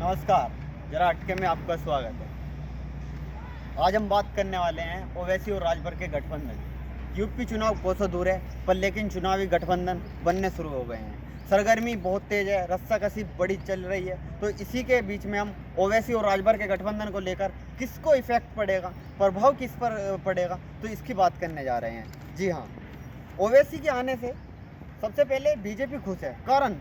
नमस्कार, जरा अटके में आपका स्वागत है। आज हम बात करने वाले हैं ओवैसी और राजभर के गठबंधन। यूपी चुनाव कोसों दूर है, पर लेकिन चुनावी गठबंधन बनने शुरू हो गए हैं। सरगर्मी बहुत तेज है, रस्साकसी बड़ी चल रही है। तो इसी के बीच में हम ओवैसी और राजभर के गठबंधन को लेकर किसको इफेक्ट पड़ेगा, प्रभाव किस पर पड़ेगा, तो इसकी बात करने जा रहे हैं। जी हाँ, ओवैसी के आने से सबसे पहले बीजेपी खुश है, कारण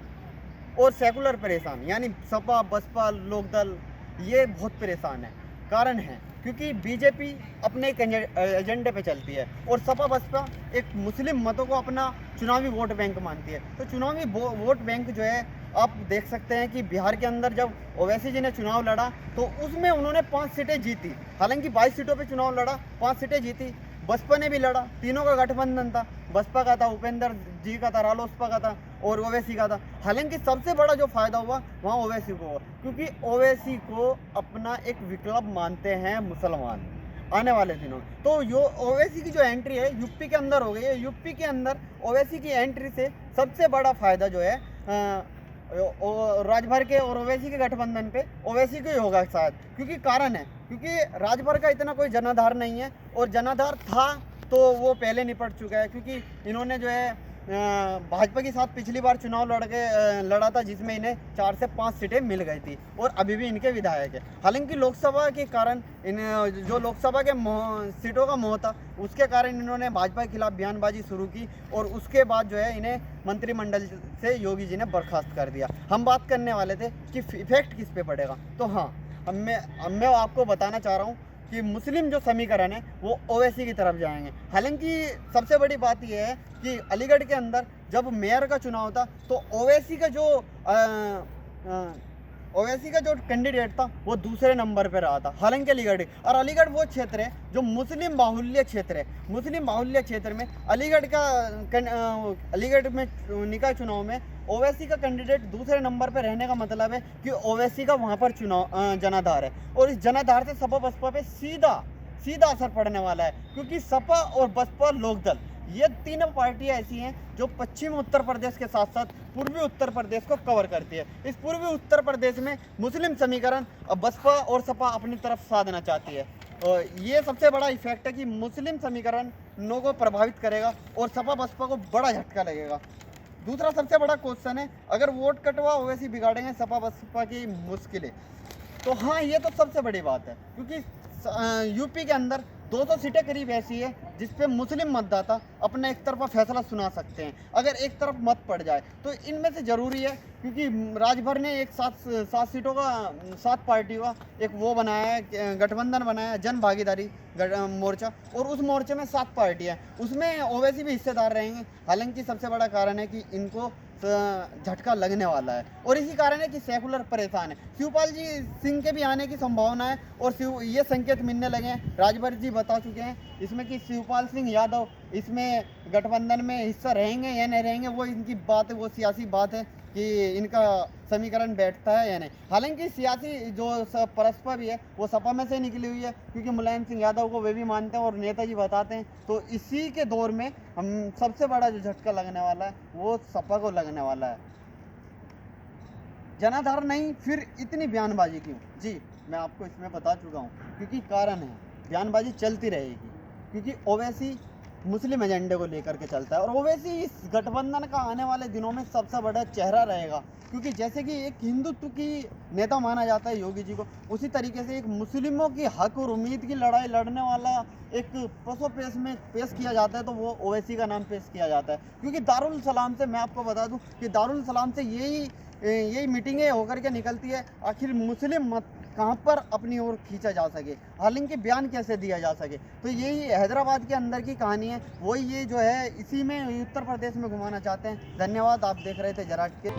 और सेकुलर परेशान, यानी सपा बसपा लोकदल ये बहुत परेशान है। कारण है क्योंकि बीजेपी अपने एक एजेंडे पे चलती है और सपा बसपा एक मुस्लिम मतों को अपना चुनावी वोट बैंक मानती है। तो चुनावी वोट बैंक जो है, आप देख सकते हैं कि बिहार के अंदर जब ओवैसी जी ने चुनाव लड़ा तो उसमें उन्होंने 5 सीटें जीती। हालांकि 22 सीटों पे चुनाव लड़ा, 5 सीटें जीती। बसपा ने भी लड़ा, तीनों का गठबंधन था। बसपा का था, उपेंद्र जी का था, रालोसपा का था और ओवैसी का था। हालांकि सबसे बड़ा जो फायदा हुआ वहाँ ओवैसी को हुआ, क्योंकि ओवैसी को अपना एक विकल्प मानते हैं मुसलमान आने वाले दिनों में। तो यो ओवैसी की जो एंट्री है यूपी के अंदर हो गई है। यूपी के अंदर ओवैसी की एंट्री से सबसे बड़ा फायदा जो है राजभर के और ओवैसी के गठबंधन पे ओवैसी को ही होगा शायद। क्योंकि कारण है क्योंकि राजभर का इतना कोई जनाधार नहीं है, और जनाधार था तो वो पहले निपट चुका है। क्योंकि इन्होंने जो है भाजपा के साथ पिछली बार चुनाव लड़ा था, जिसमें इन्हें 4 से 5 सीटें मिल गई थी और अभी भी इनके विधायक है। हालांकि लोकसभा के कारण इन जो लोकसभा के सीटों का मोह था, उसके कारण इन्होंने भाजपा के खिलाफ बयानबाजी शुरू की और उसके बाद जो है इन्हें मंत्रिमंडल से योगी जी ने बर्खास्त कर दिया। हम बात करने वाले थे कि इफेक्ट किस पे पड़ेगा। तो हाँ, मैं आपको बताना चाह रहा हूँ कि मुस्लिम जो समीकरण है वो ओवैसी की तरफ जाएंगे। हालांकि सबसे बड़ी बात यह है कि अलीगढ़ के अंदर जब मेयर का चुनाव था तो ओवैसी का जो कैंडिडेट था वो दूसरे नंबर पर रहा था। हालांकि अलीगढ़ वो क्षेत्र है जो मुस्लिम बाहुल्य क्षेत्र है। मुस्लिम बाहुल्य क्षेत्र में अलीगढ़ में निकाय चुनाव में ओवैसी का कैंडिडेट दूसरे नंबर पर रहने का मतलब है कि ओवैसी का वहाँ पर चुनाव जनाधार है, और इस जनाधार से सपा बसपा पे सीधा असर पड़ने वाला है। क्योंकि सपा और बसपा लोकदल ये तीनों पार्टियां ऐसी हैं जो पश्चिमी उत्तर प्रदेश के साथ साथ पूर्वी उत्तर प्रदेश को कवर करती है। इस पूर्वी उत्तर प्रदेश में मुस्लिम समीकरण बसपा और सपा अपनी तरफ साधना चाहती है। और ये सबसे बड़ा इफेक्ट है कि मुस्लिम समीकरण लोगों को प्रभावित करेगा और सपा बसपा को बड़ा झटका लगेगा। दूसरा सबसे बड़ा क्वेश्चन है, अगर वोट कटवा ओवैसी बिगाड़ेंगे सपा बसपा की मुश्किलें। तो हाँ, ये तो सबसे बड़ी बात है, क्योंकि यूपी के अंदर 200 सीटें करीब ऐसी है जिस पे मुस्लिम मतदाता अपना एक तरफा फैसला सुना सकते हैं। अगर एक तरफ मत पड़ जाए तो इनमें से ज़रूरी है, क्योंकि राजभर ने एक 7 सीटों का 7 पार्टियों का एक वो बनाया है, गठबंधन बनाया है, जन भागीदारी मोर्चा, और उस मोर्चे में 7 पार्टियाँ, उसमें ओवैसी भी हिस्सेदार रहेंगे। हालांकि सबसे बड़ा कारण है कि इनको झटका लगने वाला है, और इसी कारण है कि सेकुलर परेशान है। शिवपाल जी सिंह के भी आने की संभावना है और ये संकेत मिलने लगे हैं। राजभर जी बता चुके हैं इसमें कि शिवपाल सिंह यादव इसमें गठबंधन में हिस्सा रहेंगे या नहीं रहेंगे, वो इनकी बात है, वो सियासी बात है कि इनका समीकरण बैठता है या नहीं। हालांकि सियासी जो परस्पर भी है वो सपा में से निकली हुई है, क्योंकि मुलायम सिंह यादव को वे भी मानते हैं और नेताजी बताते हैं। तो इसी के दौर में हम सबसे बड़ा जो झटका लगने वाला है वो सपा को लगने वाला है। जनाधार नहीं, फिर इतनी बयानबाजी क्यों? जी, मैं आपको इसमें बता चुका हूँ, क्योंकि कारण है बयानबाजी चलती रहेगी, क्योंकि ओवैसी मुस्लिम एजेंडे को लेकर के चलता है और ओवैसी इस गठबंधन का आने वाले दिनों में सबसे बड़ा चेहरा रहेगा। क्योंकि जैसे कि एक हिंदुत्व की नेता माना जाता है योगी जी को, उसी तरीके से एक मुस्लिमों की हक और उम्मीद की लड़ाई लड़ने वाला एक पेश में पेश किया जाता है, तो वो ओवैसी का नाम पेश किया जाता है। क्योंकि दारुल सलाम से, मैं आपको बता दूं कि दारुल सलाम से यही मीटिंगें होकर के निकलती है, आखिर मुस्लिम मत कहाँ पर अपनी ओर खींचा जा सके, हालांकि बयान कैसे दिया जा सके। तो यही हैदराबाद के अंदर की कहानी है, वही ये जो है इसी में उत्तर प्रदेश में घुमाना चाहते हैं। धन्यवाद, आप देख रहे थे जरा के।